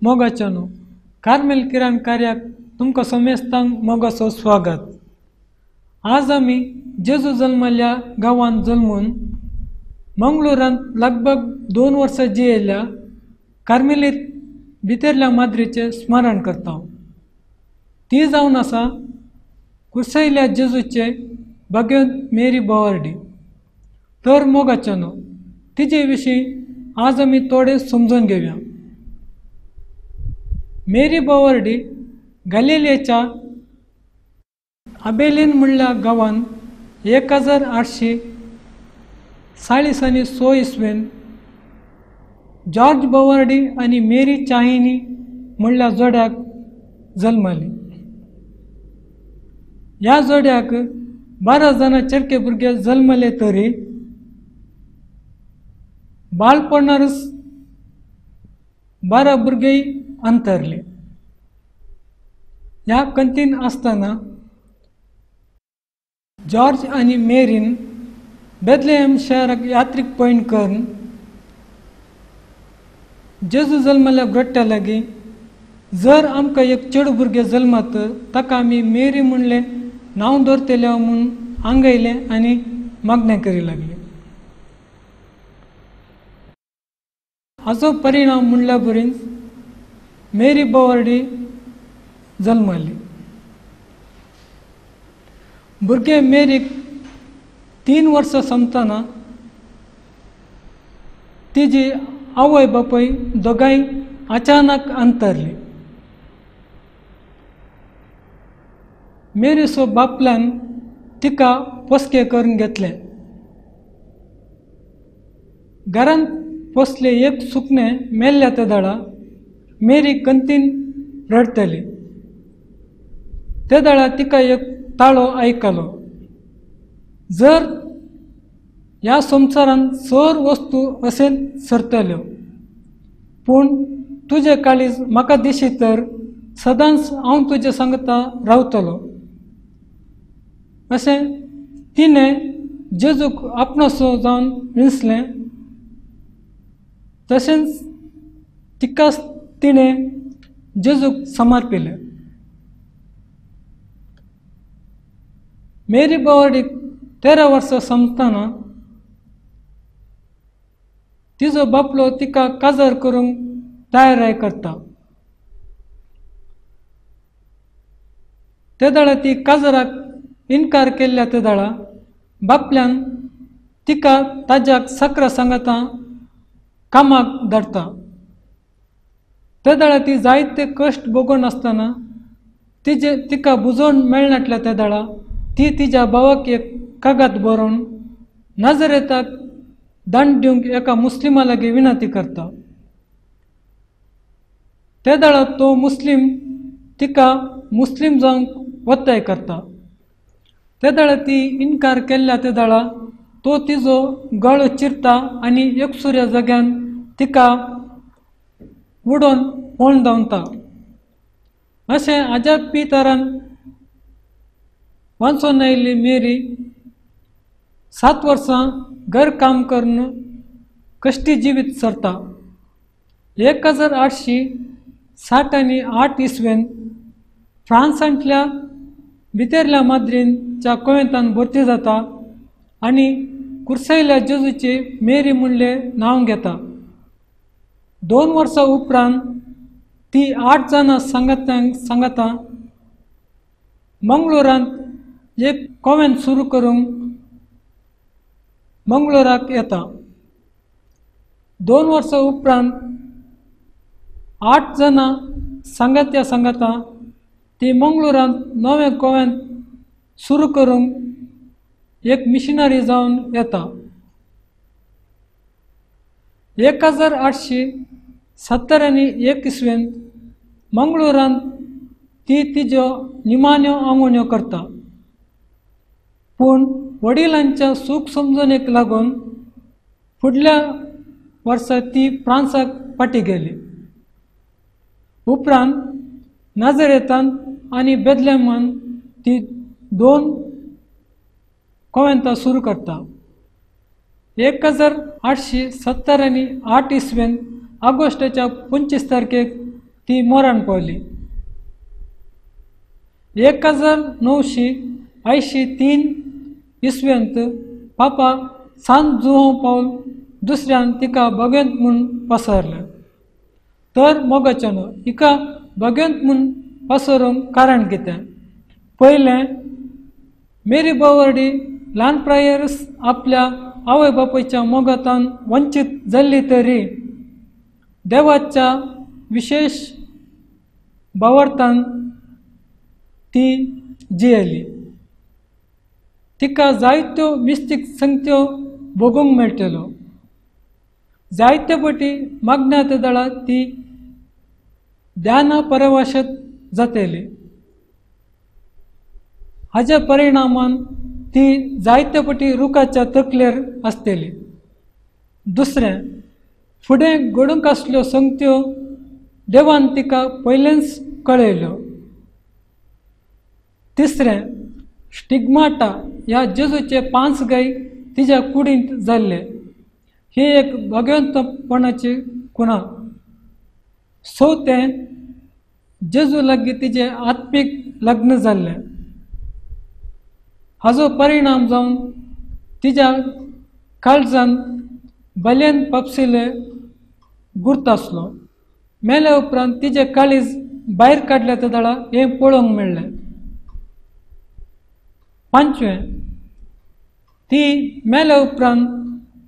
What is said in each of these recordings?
मोगाचनो Carmel किरान कार्याक तुमकां समेस्तांक मोगाचो स्वागत। आज आमी जेजू जल्मल्या गांवांत जल्मून मंगळुरांत लगभग 2 वर्सां जियेल्या कार्मेलीत भितरल्या माद्रीचे स्मरण करता। ती जावन आसा कुसयल्या जेजूचे भगिनी मेरी बोवार्डी। तर मोगाचनो तिचे विशीं आज आमी थोडे समजून घेवया। मेरी बोवार्डी गलिलेच्या अबेलीन म्हणल्या गांवांत 1846 इसवेन जॉर्ज बोवार्डी आनी मेरी चाहिनी म्हणल्या जोड्याक जल्मली। ह्या जोड्याक 12 जाणां चरके भुरगे जल्मले तरी बाळपणारच 12 भुरगेय अंतरले। ह्या कंतीन आसतना जॉर्ज आनी मेरीन बेथलेहेम शहराक यात्रेक पयण करून जेजू जल्मल्या घडट्या लागीं जर आमकां एक चेडूं भुरगें जल्मत ताका आमी मेरी म्हणलें नांव दवरतले म्हूण आंगयलें आनी मागणें करी लागले। हाचो परिणाम म्हणल्या बरीच मेरी बोवार्डी जल्मली। भुरगे मेरीक 3 वर्सां संपतना तिजी आवय बापूय दोगांय अचानक अंतरली। मेरीचो बापल्यान तिका पोसके करून घेतले घरान पोसले एक सुकणे मेल्ल्या ते दळा मेरी कंतीन रडतली. ते दळा तिका एक ताळो ऐकलो. जर या संसारान सर वस्तू असेल सरतल्यो पूण तुझे काळीज म्हाका दिशी तर सदांच हांव तुजे सांगता रावतलो. अशें तिणें जेजूक आपणसो जावन विंसलें. तशेंच तिकाच तिणें जेजूक समर्पिलें. मेरी बावडीक 13 वर्सां संपतना तिजो बापलो तिका काजार करूंक तयाराय करता. ते दळा ती काजराक इन्कार केल्ल्या ते दळा बापल्यान तिका ताज्याक सकरा सांगता कामाक धाडटा. ते दळा ती जायते कश्ट भोगून आसतना तिका बुजोवन मेळनाटल्या ते दळा ती तिच्या भावाक एक कागद बरोवन नाजरेताक दंड दिवंक एका मुस्लिमा लागीं विनंती करता. ते दळा तो मुस्लिम तिका मुस्लिम जावंक वताय करता. ते दळा ती इन्कार केल्ल्या ते दळा तो तिजो गळो चिरता आनी एकसुऱ्या जाग्यान तिका उडोवन पळोवन धांवता. अशें अजाप तरान वाचून आयिल्ली मेरी 7 वर्सां घर काम करून कश्टी जिवीत सरता. 1868 इसवेंत फ्रांसांतल्या भितरल्या माद्रीनच्या कोवेंतान भरती जाता आनी कुर्सयल्या जेजूचे मेरी म्हणले नांव घेता. 2 वर्सां उपरांत ती 8 जाणां सांगता मंगळुरांत एक कोवेंत सुरू करूंक मंगळुराक येता. 2 वर्सां उपरांत 8 जाणां सांगता ती मंगळुरांत नवें कोवेंत सुरू करूंक एक मिशनरी जावन येता. 1871 इसवेंत मंगळुरांत ती तिज्यो निमाण्यो आंगवण्यो करता. पूण वडिलांच्या सूख समजणेक लागून फुडल्या वर्सा ती फ्रांसाक फाटी गेली. उपरांत नाजरेतांत आनी बेथलेहमांत ती 2 कोवेंतां सुरू करता. 1878 इसवेंत ऑगस्टाच्या 25 तारखेक ती मरण पावली. 1983 इसवेंत पापा सांत जुआंव पावल दुसऱ्यान तिका भगवंत म्हूण पसरलें. तर मोगाच्यान हिका भगवंत म्हूण पसरूंक कारण कितें? पयलें मेरी बावडी ल्हानप्रायेरच आपल्या आवय बापायच्या मोगातान वंचीत जाल्ली तरी देवाच्या विशेष भावार्थान ती जियेली. तिका जायत्यो मिस्तीक संगत्यो भोगूंक मेळटल्यो. जायते फावटी मागण्या ते दळा ती ध्यान परवशत जातली. हाच्या परिणामान ती जायते फावटी रुखाच्या तकलेर आसतली. दुसरें फुडें घडूंक आसल्यो संगत्यो देवान तिका पयलेंच कळयल्यो. तिसरें स्टिग्माटा ह्या जेजूचे 5 गाय तिच्या कुडींत जाल्ले. ही एक भगवंतपणाची खुणा. 4थें जेजू लागीं तिचे आत्मीक लग्न जाल्लें. हाजो परिणाम जावन तिच्या काळजांत बलेन पपसिले गुर्त आसलो. मेल्या उपरांत तिचे काळीज भायर काडले ते दळा हें पळोवंक मेळ्ळें. 5वें ती मेल्या उपरांत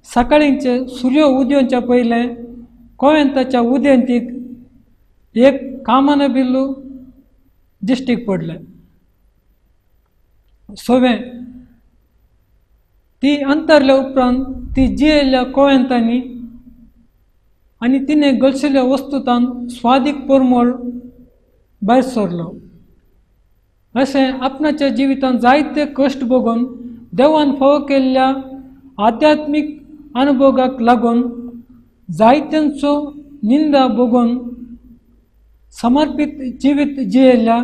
सकाळींचे सूर्य उदयोवच्या पयलें कोवेंताच्या उदेंतीक एक कामान बिल्लू दिश्टीक पडलें. 6वें ती अंतरल्या उपरांत ती जियेल्या कोळ्यांतांनी आणि तिने गळशिल्ल्या वस्तुतान स्वादीक परमळ भायर सरलो. अशें आपणाच्या जिवितांत जायते कश्ट भोगून देवान फावो केल्ल्या आध्यात्मीक अनुभवाक लागून जायत्यांचो निंदा भोगून समर्पित जिवीत जियेल्या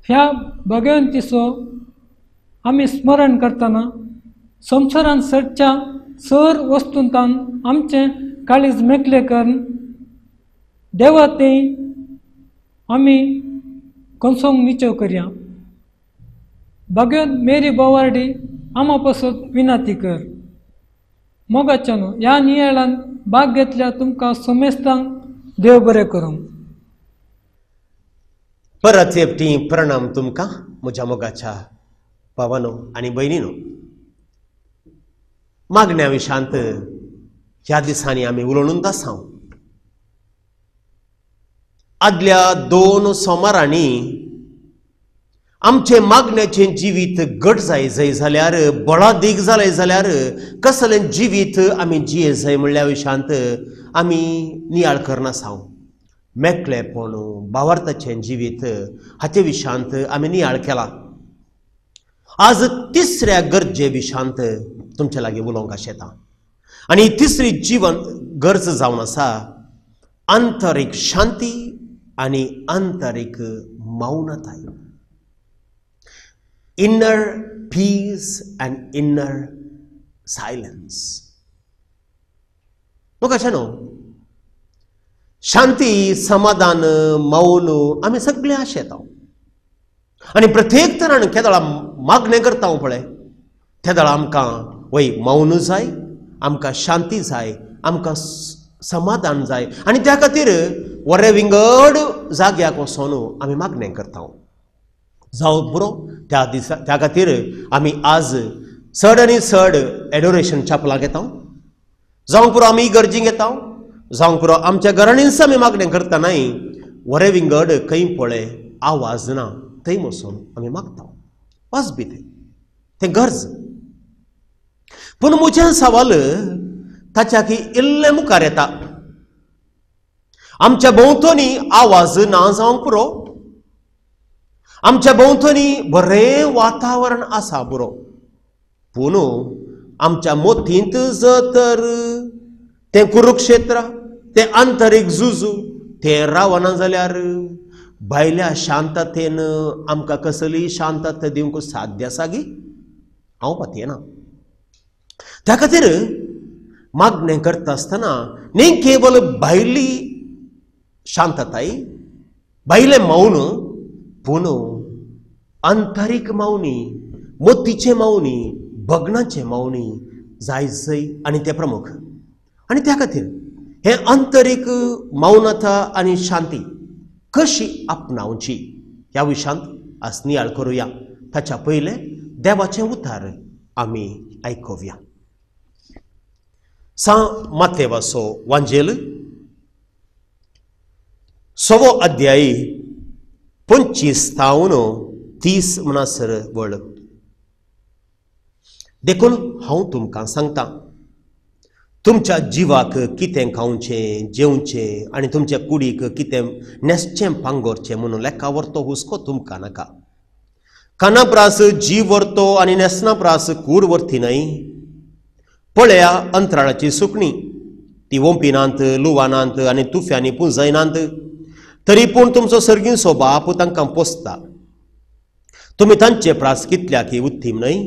ह्या भगवंतीचो आमी स्मरण करतना संवसारान सडच्या सर वस्तूंतान आमचें काळीज मेकले करून देवा तें आमी कंसोंक निचव करया. भगवंत मेरी बोवार्डी आमा पासत विनंती कर. मोगाच्यानो ह्या नियाळान भाग घेतल्या तुमकां समेस्तांक देव बरें करूं. परत एकटी प्रणाम तुमकां म्हज्या मोगाच्या भावानो आनी भयणीनो. मागण्या विशांत ह्या दिसांनी आमी उलोवनूच आसां. आदल्या 2 सोमारांनी आमचे मागण्याचें जिवीत घट जाय जाल्यार बळा दीग जालें जाल्यार कसलें जिवीत आमी जिये जाय म्हणल्या विशांत आमी नियाळ करनासां. मेकळेपण भावार्थाचें जिवीत हाचे विशांत आमी नियाळ केला. आज तिसऱ्या गरजे विशांत तुमचे लागीं उलोवंक आशेता. आनी तिसरी जीवन गरज जावन आसा आंतरीक शांती आनी आंतरीक मौनताय. Inner peace and inner silence. कशें शांती समाधान मौन आमी सगळे आशेता. आनी प्रत्येक तरान केदळा मागणें करता पळय तेदळा आमकां वय मौन जाय, आमकां शांती जाय, आमकां समाधान जाय. आनी त्या खातीर वरे विंगड जाग्याक वचून आमी मागणें करता. जावं पुरो त्या खातीर आमी आज चड आनी चड एडोरेशन चॅपलाक येता. जावं पुरो आमी इगर्जीक येता. जावं पुरो आमच्या घरांनीच आमी मागणें करतानाय वरे विंगड खंय पळय आवाज ना थंय वचून आमी मागता. वाज बी तें गरज. पूण म्हजें सवाल ताच्या की इल्लें मुखार येता. आमच्या भोंवतणी आवाज ना जावंक पुरो. आमच्या भोंवतणी बरें वातावरण आसा पुरो. पूण आमच्या मोतींत जर तर तें कुरुक्षेत्र तें आंतरीक झुजू तें रावना जाल्यार भायल्या शांततेन आमकां कसली शांतता दिवंक साध्य आसा गी? हांव पातयेना. त्या खातीर मागणें करता आसतना न्ही केवल भायली शांतताय भायलें मौन पूण आंतरीक मौनी मोतीचें मौनी भग्नाचें मौनी जाय आनी तें प्रमुख. आनी त्या खातीर हे आंतरीक मौनता आनी शांती कशी आपणावची ह्या विशयांत आज नियाळ करुया. ताच्या पयलें देवाचें उतार आमी आयकुया. मातेवाचो वांजेल 6 अध्याय 25 तावन 30 म्हणसर वळ. देखून हांव तुमकां सांगता तुमच्या जिवाक कितें खावचें जेवचें आनी तुमच्या कुडीक कितें न्हेसचें पांगोरचें म्हणून लेखा व्हरतो हुस्को तुमकां नाका. काना प्रास जीव व्हरतो आनी न्हेसना प्रास कूड व्हरती न्हय. पळया अंतराळाची सुकणी ती वोंपिनांत लुवानांत आनी तुफ्यांनी पुंजयनांत तरी पूण तुमचो सर्गीचो बाप तांकां पोसता. तुमी तांचे प्रास कितल्याकी उत्तीम न्हय.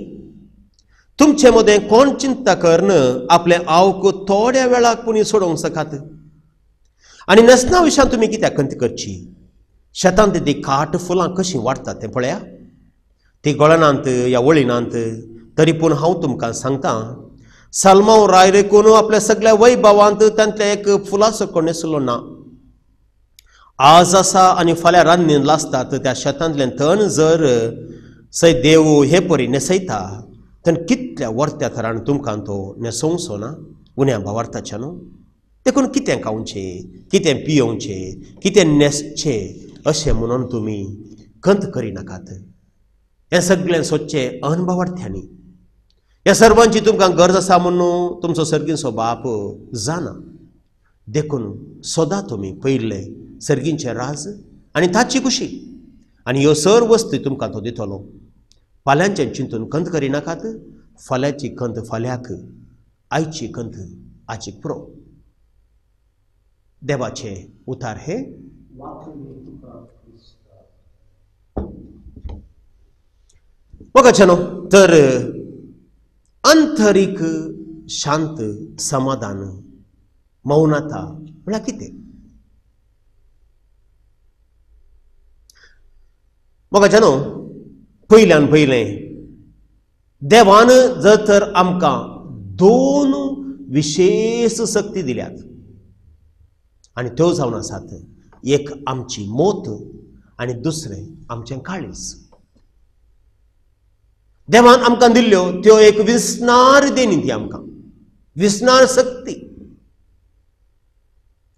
तुमचे मदें कोण चिंता करन आपले आवक थोड्या वेळाक पुणी सोडोवंक सकात. आनी न्हेसना विशयान तुमी कित्याक खंत करची. शेतांत ती काट फुलां कशीं वाडटात तें पळया. ती गोळनांत या वळिनांत तरी पूण हांव तुमकां सांगता सालमांव राय रेकून आपल्या सगळ्या वैभवांत तांतले एक फुला सकट न्हेसलो ना. आज आसा आनी फाल्यां रान्नीन लासतात त्या शेतांतल्यान तण जर सय देव हे परी न्हेसयता तेन कितल्या वर्त्या तरान तुमकां तो न्हेसोवचो ना उण्या भावार्थाच्या न्हू. देखून कितें खावचें कितें पियोवचें कितें न्हेसचें अशें म्हणून तुमी खंत करिनाकात. हे सगळें सोदचे अनुभवार्थ्यांनी. ह्या सर्वांची तुमकां गरज आसा म्हणून तुमचो सर्गींचो बाप जाणा. देखून सोदा तुमी पयले सर्गींचे राज आनी ताची खुशी, आनी ह्यो सर्व वस्तू तुमकां तो दितलो. फाल्यांचें चिंतून कंत करिनाकात. फाल्यांची कंत फाल्यांक, आयची कंत आयचीक पुरो. देवाचे उतार हे. बघाचनो तर आंतरिक शांत समाधान मौनता म्हळ्यार कितें? बघाचनो पयल्यान पयलें देवान जर तर आमकां दोन विशेष शक्ती दिल्यात आनी त्यो जावन आसात एक आमची मोत आनी दुसरें आमचें काळीज. देवान आमकां दिल्ल्यो त्यो एक विस्नार देणी ती आमकां, विस्नार शक्ती.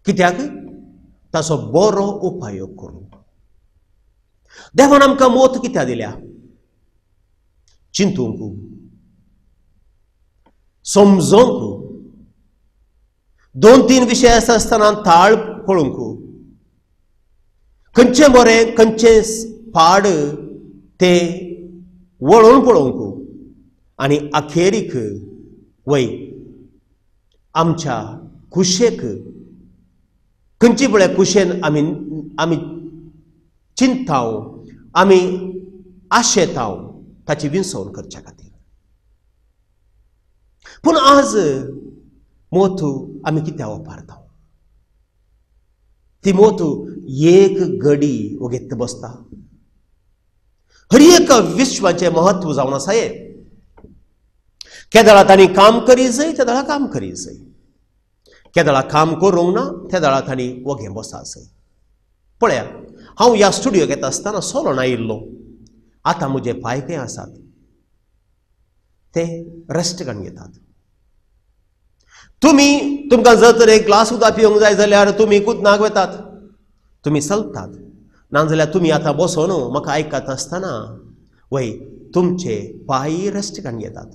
कित्याक? ताचो बरो उपयोग करूंक. देवान आमकां मोत कित्याक दिल्या? चिंतूंक, समजोंक, दोन तीन विशय आसा आसतना ताळ पळोवंक, खंयचें बरें खंयचें पाड तें वळोवन पळोवंक, आनी अखेरीक वय आमच्या कुशेक खंयची पळय कुशेन आमी चिंताव, आमी आशेताव ताची विंसवण करच्या खातीर. पूण आज मोत आमी कित्याक वापरता? ती मोत एक घडी वगेत बसता. हर एक विश्वाचे महत्व जावन आसा हे. केदळा तांणी काम करी जाय, त्या दळा काम करी जाय. केदळा काम करूंक ना, त्या दळा तांणी वगे बसा जाय. पळया, हांव ह्या स्टुडियोक येता आसतना सोलो आयिल्लो. आतां म्हजे पांय खंय आसात ते रेस्ट घेवन घेतात. तुमकां जर तर एक ग्लास उदक पिवंक जाय जाल्यार तुमी कुदनाक वेतात, तुमी चलतात. नाजाल्यार तुमी आतां बसून म्हाका आयकत आसतना वय तुमचे पांय रेस्ट घेवन घेतात.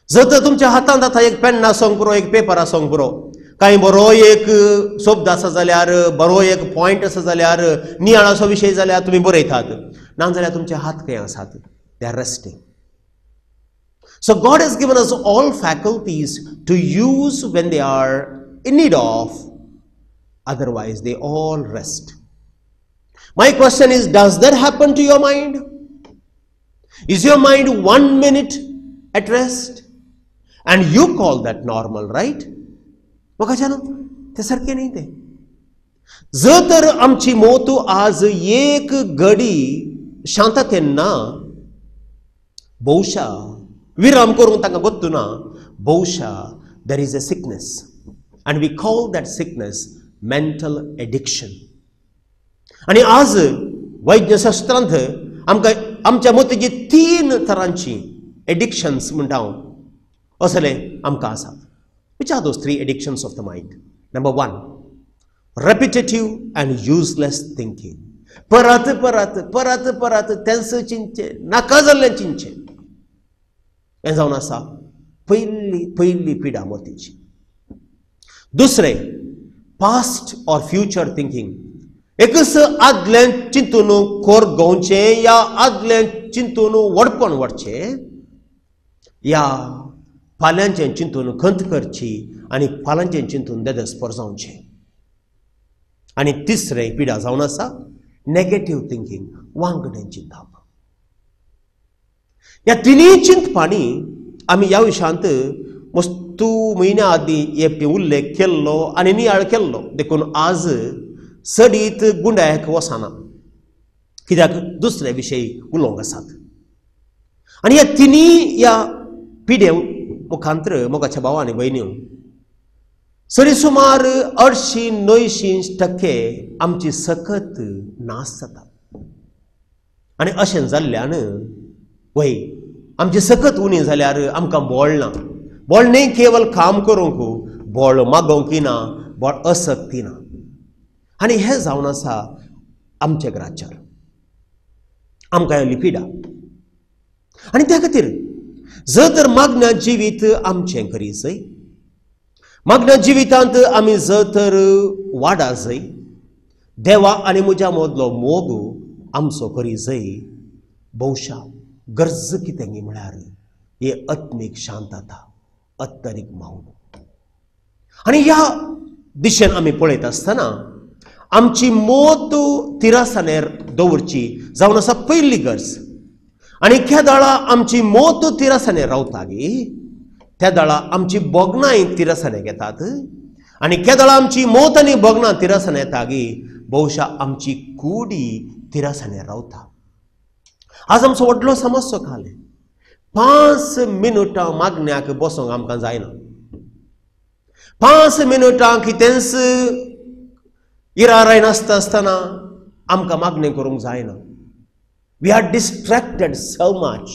जर तर तुमच्या हातांत आतां एक पेन आसोंक पुरो, एक पेपर आसोंक पुरो, कांय बरो एक शब्द आसा जाल्यार, बरो एक पॉयंट आसा जाल्यार, नियाळाचो विशय जाल्यार तुमी बरयतात. नाजाल्यार तुमचे हात खंय आसात? They are resting. So God has given us all faculties to use when they are in need of. Otherwise, they all rest. My question is, does that happen to your mind? Is your mind 1 minute at rest? And you call that normal, right? बघा जानो, ते सारखे नाही ते. जर तर आमची मोत आज एक घडी शांततेन ना, बहुशा विराम करूंक तांकां गोत्तू ना, बहुशा there is a sickness, and we call that sickness mental addiction. आणि आज वैद्यशास्त्रांत आमकां आमच्या मोतीची 3 तरांची एडिक्शन्स म्हणटा असले आमकां आसात. Which are those 3 addictions of the mind? Number 1, repetitive and useless thinking. परत परत परत परत तेंच चिंचे, नाका जाल्लें चिंचे. हें जावन आसा पयली पिडा मोतीची. दुसरें, पास्ट और फ्युचर थिंकिंग. एकच आदलें चिंतून कोरगोवचें या आदलें चिंतून वडपण वडचें, या फाल्यांचें चिंतून खंत करची आनी फाल्यांचें चिंतून देदस्पर जावचें. आनी तिसरें पिडा जावन आसा नेगेटिव्ह थिंकिंग, वांगडें चिंतप. ह्या तिनी चिंतपांनी आमी ह्या विशयांत मस्तू म्हयन्या आदीं एक उल्लेख केल्लो आनी नियाळ केल्लो. देखून आज सडीत गुंड्याक वचना, कित्याक दुसरे विशय उलोवंक आसात. आनी ह्या तिनी ह्या पिढे मुखांतर मोगाच्या भाव आनी भयण्यो सरीसुमार 80-90% आमची सकत नाश जाता. आनी अशें जाल्ल्यान वय आमची सकत उणी जाल्यार आमकां बळ ना. बळ न्ही केवल काम करूंक, बळ मागोवंक ना, बळ असक्ती ना. आनी हें जावन आसा आमच्या घराच्यार. आमकां लिपिडा आनी त्या खातीर जर तर मागण्या जिवीत आमचें करी जाय, मागण्या जिवितांत आमी जर तर वाडा जाय, देवा आनी म्हज्या मदलो मोग आमचो करी जाय, भौशा गरज कितें म्हळ्यार हे आत्मीक शांतता, आंतरीक मौन. आनी ह्या दिशेन आमी पळयत आसतना आमची मोत तिरासानेर दवरची जावन आसा पयली गरज. आनी केदाळा आमची मोत तिरासाने रावता गे, त्या दाळा आमची बोगनाय तिरासाने घेतात. आनी केदाळा आमची मोत आनी बोगनां तिरासाने येता गे, भौशा आमची कुडी तिरासाने रावता. आज आमचो व्हडलो समस्या खाले 5 मिनटां मागण्याक बसोंक आमकां जायना. 5 मिनटां कितेंच इराराय नासता आसतना आमकां मागणें करूंक जायना. We are distracted so much,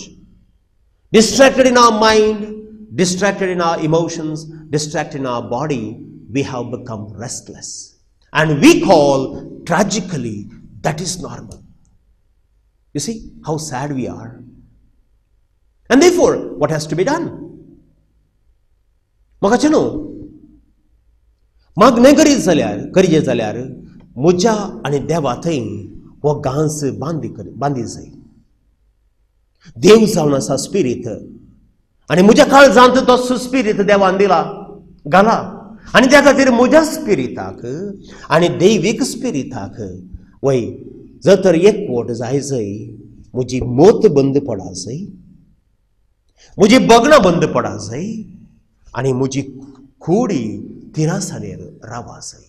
distracted in our mind, distracted in our emotions, distracted in our body. We have become restless, and we call tragically that is normal. You see how sad we are, and therefore what has to be done? म्हाका चनो मागणें करीत जाल्यार म्हज्या आनी देवा थंय वो गांस बांदी जाय. देव जावन आसा स्पिरीट आनी म्हज्या काळजांत तो स्पिरीट देवान दिला घाला. आनी त्या खातीर म्हज्या स्पिरिटाक आनी दैवीक स्पिरिटाक वय जर तर एकवट जाय जाय, म्हजी मोत बंद पडा जाय, म्हजी बगनां बंद पडा जाय, आनी म्हजी कुडी तिरासानेर रावा जाय.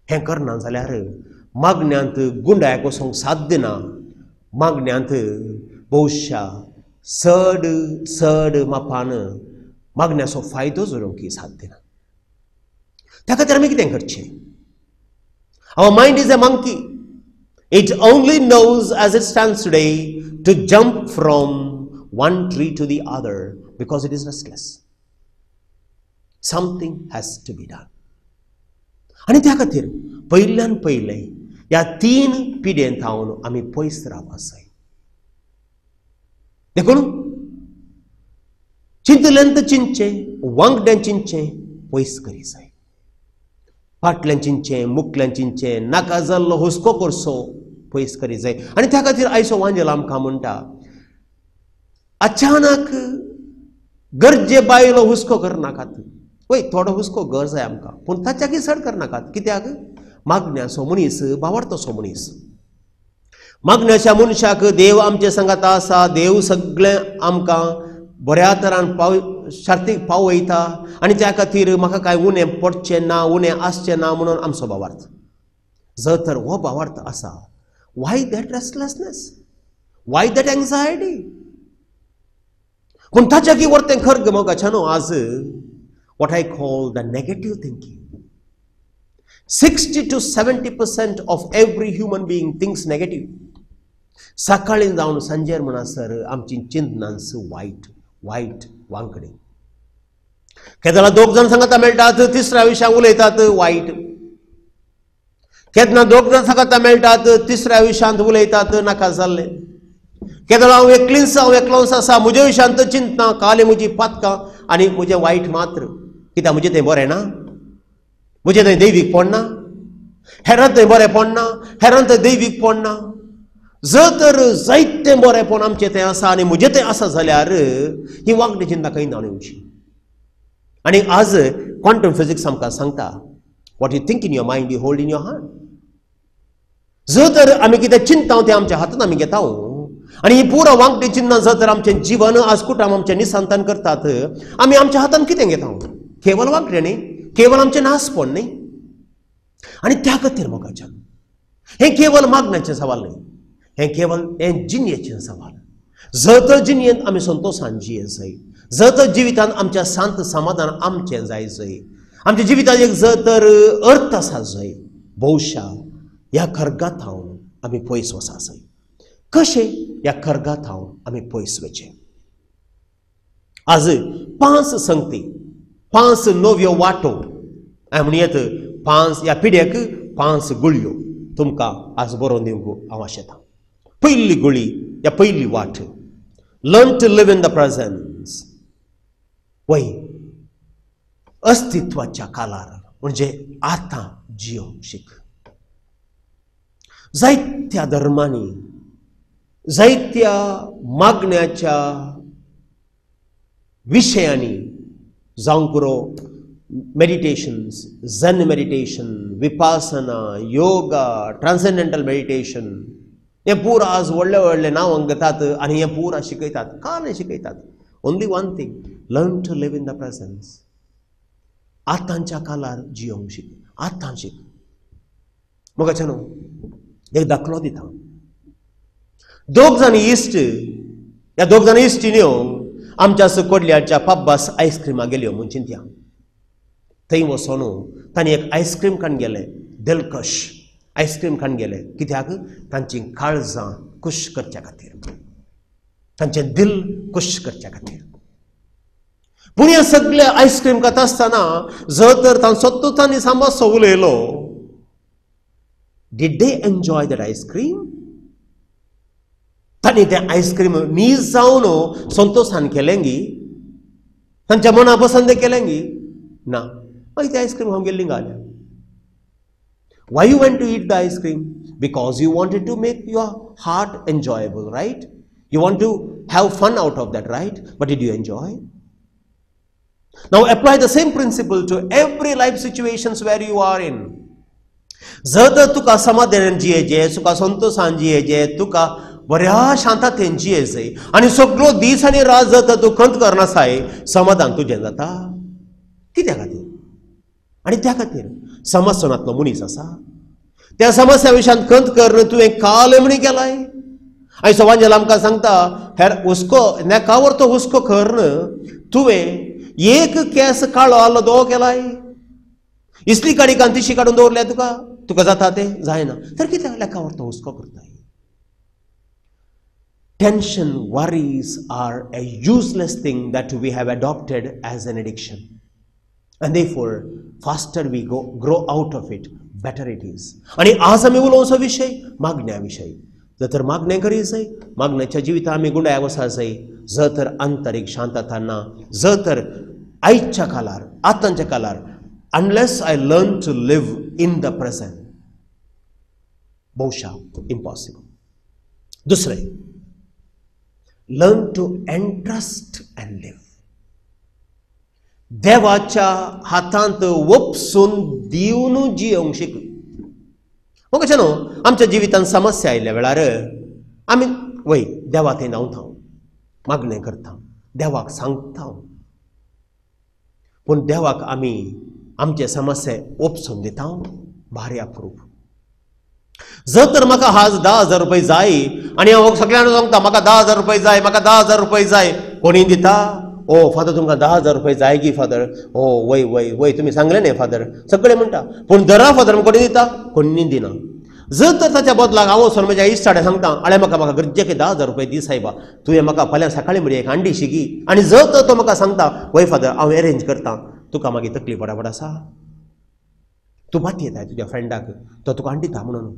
हें करना जाल्यार मागण्यांत गुंडाळ्याक वचोंक साध्य ना. मागण्यांत भौशा चड मापान मागण्याचो फायदो जोडूंक साध्य ना. त्या खातीर आमी कितें करचें? Our mind is a monkey. It only knows as it stands today to jump from one tree to the other because it is restless. Something has to be done. आनी त्या खातीर पयल्यान पयलें ह्या 3 पिढ्येंत आमी पयस रावपाक जाय. देखून चिंतल्यांत चिंतचें, वांगड्यान चिंतचें, पयस करी जाय. फाटल्यान चिंतचें, मुखल्यान चिंतचें, नाका जाल्लो हुस्को करचो पयस करी जाय. आनी त्या खातीर आयचो वांजेल आमकां म्हणटा अचानक गरजे बायलो हुस्को करनाकात. वय थोडो हुस्को गरज जाय आमकां, पूण ताच्याकी चड करनाकात. कित्याक? मागण्याचो मनीस बावरतोसो मनीस. मागण्याच्या मनशाक देव आमचे सांगाता आसा. देव सगळें आमकां बऱ्या तरान शार्तीक पावयता आनी त्या खातीर म्हाका कांय उणें पडचें ना, उणें आसचें ना म्हणून आमचो भावार्थ. जर तर हो भावार्थ आसा, Y that restlessness, Y that anxiety? पूण ताच्याकी वर्तें खर्ग मोगाच्यानो आज what I call the negative thinking. 60 to 70% of every human being thinks negative. सकाळीं जावन सांजेर म्हणसर आमची चिंतनांस वायट वांकडे. केदना 2 जाण सांगता मेळटात, तिसऱ्या विशयाक उलयतात वायट. केदना 2 जाण सांगता मेळटात, तिसऱ्या विशयांत उलयतात नाका जाल्लें. केदना हांव एकलोंच आसा, म्हज्या विशयांत चिंतना, काली म्हजी पातकां आनी म्हजें वायट मात्र. कित्याक म्हजें तें बरें ना, म्हजें थंय दैवीक पडना, हेरांत थंय बरें पडना, हेरांत थंय दैवीक पडना. जर तर जायतें बरेंपण आमचें तें आसा आनी म्हजें तें आसा जाल्यार ही वांगडी चिंता खंय ना येवची. आनी आज क्वांटम फिजिक्स आमकां सांगता what you think in your mind you hold in your hand. जर तर आमी कितें चिंता तें आमच्या हातांत आमी घेता आनी ही पुरा वांगडी चिंतना जर तर आमचें जीवन आजकुटाम आमचें निसंतान करतात, आमी आमच्या हातांत कितें घेता? केवल वांगडें न्ही, केवल आमचें नासपण न्ही. आनी त्या खातीर मोगाच्यान हें केवल मागण्याचें सवाल न्ही, हें केवल हें जिणयेचें सवाल. जर तर जिणयेंत आमी संतोशान जिये जाय, जर तर जिवितांत आमच्या शांत समाधान आमचें जाय जाय, आमच्या जिवितांत एक जर तर अर्थ आसा जाय, भौशा ह्या खर्गात हांव आमी पयस वचा जाय. कशें ह्या खर्गात हांव आमी पयस वचचें? आज 5 संगती, 5 नव्यो वाटो, म्हणयत 5 ह्या पिढ्याक 5 गुळयो तुमकां आज बरोवन दिवंक हांव आशेतां. पहिली गोळी या पहिली वाट. Learn to live in the presence. वय अस्तित्वाच्या काळार म्हणजे आता जियोंक शिक. जायत्या धर्मांनी जायत्या मागण्याच्या विषयांनी जावंक पुरो meditations, Zen meditation, Vipassana, yoga, transcendental meditation, हे पूरा आज व्हडले व्हडले नांव घेतात आनी हे पूरा शिकयतात. का नाही शिकयतात? Only one thing, learn to live in the presence. आतांच्या काळार जियोंक शिक. आतां शिक. मोगाच्या न्हू एक दाखलो दिता. दोग जाण इश्ट, ह्या दोग जाण इश्टीन्यो आमच्या कोडल्याच्या पब्बास आयस्क्रीमा गेल्यो म्हूण चिंत्या. थंय वचोन तांणी एक आयस्क्रीम खावन गेले. दिलकश आयस्क्रीम खावन गेले. कित्याक? तांची काळजां खुश करच्या खातीर, तांचें दिल खुश करच्या खातीर. पूण हे सगळे आयस्क्रीम खाता आसतना जर तर तांचो तांणी सामोसो उलयलो, did they enjoy that ice cream? तांणी तें आयस्क्रीम नीज जावन संतोषान केलें गी, तांच्या मना पसंद केलें गी? ना. मागीर तें आयस्क्रीम खावन गेल्लीं घाल्या. Why you went to eat the ice cream? Because you wanted to make your heart enjoyable, right? You want to have fun out of that, right? But did you enjoy? Now apply the same principle to every life situations where you are in. जर तर तुका समाधान जियेचे, तुका संतोषान जियेचे, तुका बऱ्या शांततेन जियेचे आनी सगळो दीस आनी रात जर तर तूं खंत करनासाय, समाधान तुजें जाता. कित्या खातीर? आनी त्या खातीर समस्यानातलो मनीस आसा. त्या समस्या विशयान खंत करून तुवें काल म्हणी केलाय. आनी सवांजल आमकां सांगता, हेर हुस्को नेकावर तो हुस्को करून तुवें एक केस काळो आलो दो केलाय. इसली काडी कांतिशी काडून दवरल्या तुका, तुका जाता तें? जायना. तर कित्याक लेकावर तो हुस्को करताय? Tension, worries are a useless thing that we have adopted as an addiction. And therefore, faster we grow out of it, better it is. आणि आज आमी उलोवचो विशय मागण्या विशयी. जर तर मागणें करी जाय, मागण्याच्या जिवितांत आमी गुंडाळ वसा जाय, जर तर आंतरीक शांतता ना, जर तर आयच्या काळार, आतांच्या काळार, unless I learn to live in the present, बहुशा impossible. दुसरें, learn to entrust and live. देवाच्या हातांत वपसून दिवन जियोंक शिक. मग न्हू आमच्या जिवितांत समस्या आयल्या वेळार आमी वय देवा थंय नावता, मागणें करता, देवाक सांगता. पूण देवाक आमी आमचे समस्या ओपसून दिता. भारी अप्रूप. जर तर म्हाका आज 10,000 रुपये जाय आनी हांव सगळ्यांना सांगता म्हाका 10,000 रुपये जाय, म्हाका 10,000 रुपये जाय, कोणी दिता? ओ फादर तुमकां 10,000 रुपये जाय गी फादर. ओ वय वय वय तुमी सांगले न्ही फादर, सगळे म्हणटा. पूण दरा फादर कोणी दिता? कोणी दिना. जर तर ताच्या बदलाक हांव वचून म्हज्या इश्टाडे सांगता, आळे म्हाका गरजेचे 10,000 रुपये दी सायबा, तुवें म्हाका फाल्यां सकाळीं म्हळ्या एक अंडी शिगी, आनी जर तर तो म्हाका सांगता वय फादर हांव अरेंज करता, तुका मागीर तकली पडापड आसा? तूं माती येताय तुज्या फ्रेंडाक, तो तुका अंडी दिता म्हणून.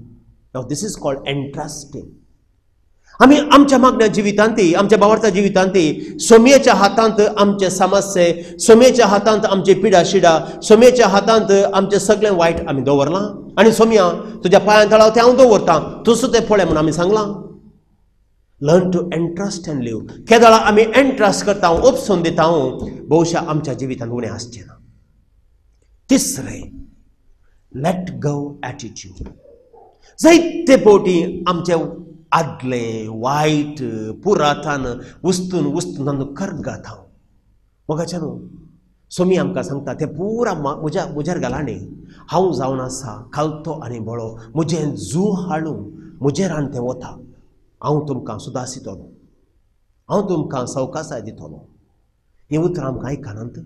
Now this is called entrusting. आमी आमच्या मागण्या जिवितांती, आमच्या बावरच्या जिवितांती सोम्येच्या हातांत आमचे समस्ये, सोम्येच्या हातांत आमची पिडा शिडा, सोम्येच्या हातांत आमचे सगळें वायट आमी दवरलां. आनी सोम्या तुज्या पांयां तळाव तें हांव दवरतां, तुजो तें पळय म्हणून आमी सांगलां. Learn to entrust and live. केदाळा आमी एंट्रस्ट करता, ओपसून दिता, बहुशा आमच्या जिवितांत उणें आसचें ना. तिसरें, लेट गो एटिट्यूड. जायते फावटी आमचे आदले वायट पुरातन वस्तून वस्तून कर्गात हांव मोगाच्या न्हू. सोमी आमकां सांगता तें पुरा मुजेर घालांनी. हांव जावन आसा खालतो आनी बळो, म्हजें जू हाडून मुजेरान तें वता. हांव तुमकां सुदास दितलो, हांव तुमकां सवकासाय दितलो. हीं उतरां आमकां आयकनात.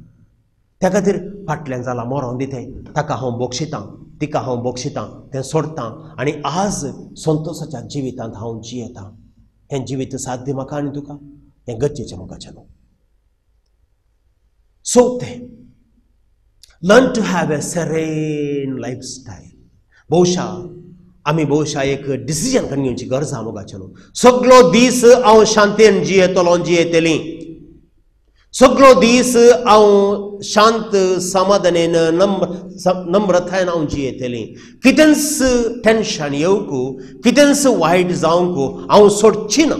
त्या खातीर फाटल्यान जालां मोरोन दितें, ताका हांव बक्षितां, तिका हांव बक्षितां, तें सोडटां आनी आज संतोशाच्या जिवितांत हांव जियेतां. हें जिवीत साध्य म्हाका आनी तुका, हें गरजेचें मोगाचें न्हू. चवथें, learn to have a serene lifestyle. बहुशा आमी भोवशा एक डिसिजन करण्याची गरज आहा मोगाचें सगळो दीस हांव शांतेन जियेतली सगळो दीस हांव शांत समाधानेन नम्रतायेन हांव जियेतली कितेंच टेन्शन येवंकू कितेंच वायट जावंकू हांव सोडची ना.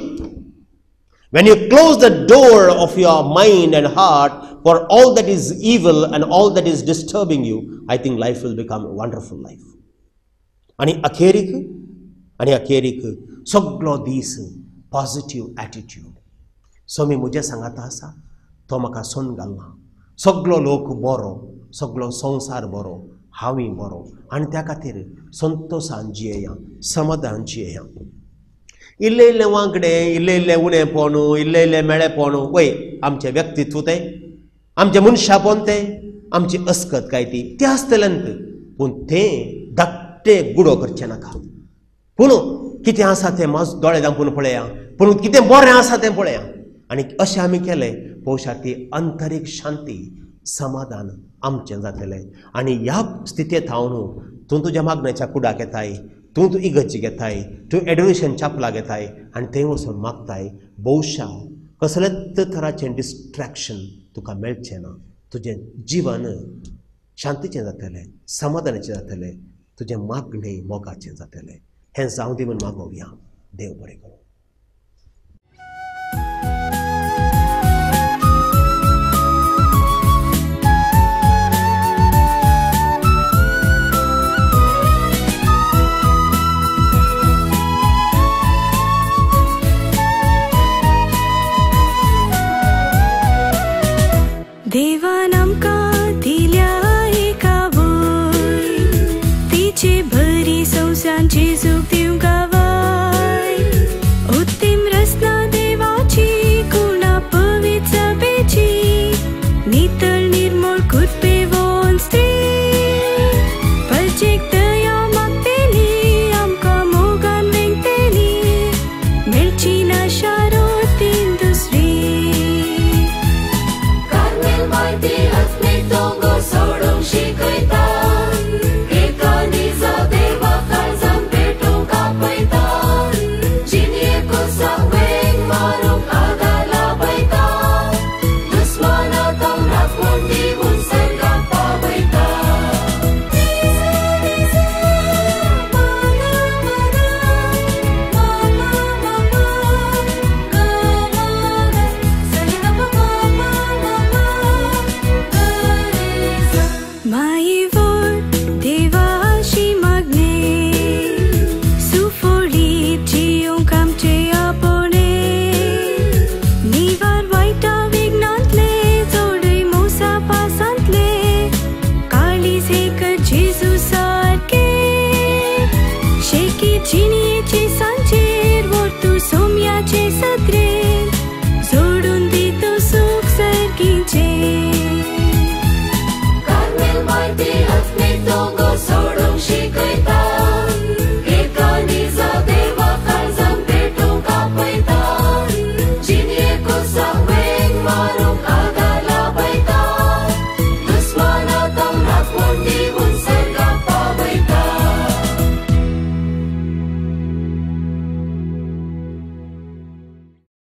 When you close the door of your mind and heart for all that is evil and all that is disturbing you, I think life will become a wonderful life. आणि अखेरीक सगळो दीस पॉझिटिव्ह एटीट्यूड. सो मी म्हज्या सांगाता आसा तो म्हाका सोन घालना. सगळो लोक बरो, सगळो संवसार बरो, हांवूय बरो आनी त्या खातीर संतोशान जियेया, समाधान जियेया. इल्ले इल्ले वांकडे, इल्ले इल्ले उणेपण, इल्ले इल्ले मेळेपण वय आमचें व्यक्तित्व तें, आमचें मनशापण तें, आमची अस्कतकाय ती आसतलेंत. पूण तें धाकटें गुडो करचें नाका. पूण कितें आसा तें मात दोळे धांपून पळया, पूण कितें बरें आसा तें पळया. आनी अशें आमी केलें पळोवशा ती आंतरीक शांती समाधान आमचें जातलें. आनी ह्या स्थितींत हांव न्हू तूं तुज्या मागण्याच्या कुडाक येताय, तूं इगर्जी घेताय, तूं एडोरेशन चापला घेताय आनी थंय वचून मागताय. भोवशा कसलेच तराचें डिस्ट्रॅक्शन तुका मेळचें ना. तुजें जिवन शांतीचें जातलें, समाधानाचें जातलें, तुजें मागणें मोगाचें जातलें. हें जावं दी म्हूण मागोवया. देव बरें करूं. देवान आमकां दिल्या एका वय, तिचे बरी संवसार जेजूक दिवंक गावाय. उत्तम रचना देवाची गुणा पवित्र सभेची, नितळ निर्मळ कुरपेवोन स्त्री. प्रत्येक दया मागतेली आमकां मोगान वेंगतेली, मेळची ना शारोतीन दुसरी. माहिती असणे तोंगो सोडूंक शिकयता, एका निजा देवा काळजान पेटोवंक आपयता. जिणेको सांवेक मारूंक आदार लाभयता, दुस्मानांक राखण दिवून सर्गाक पावयता. Genie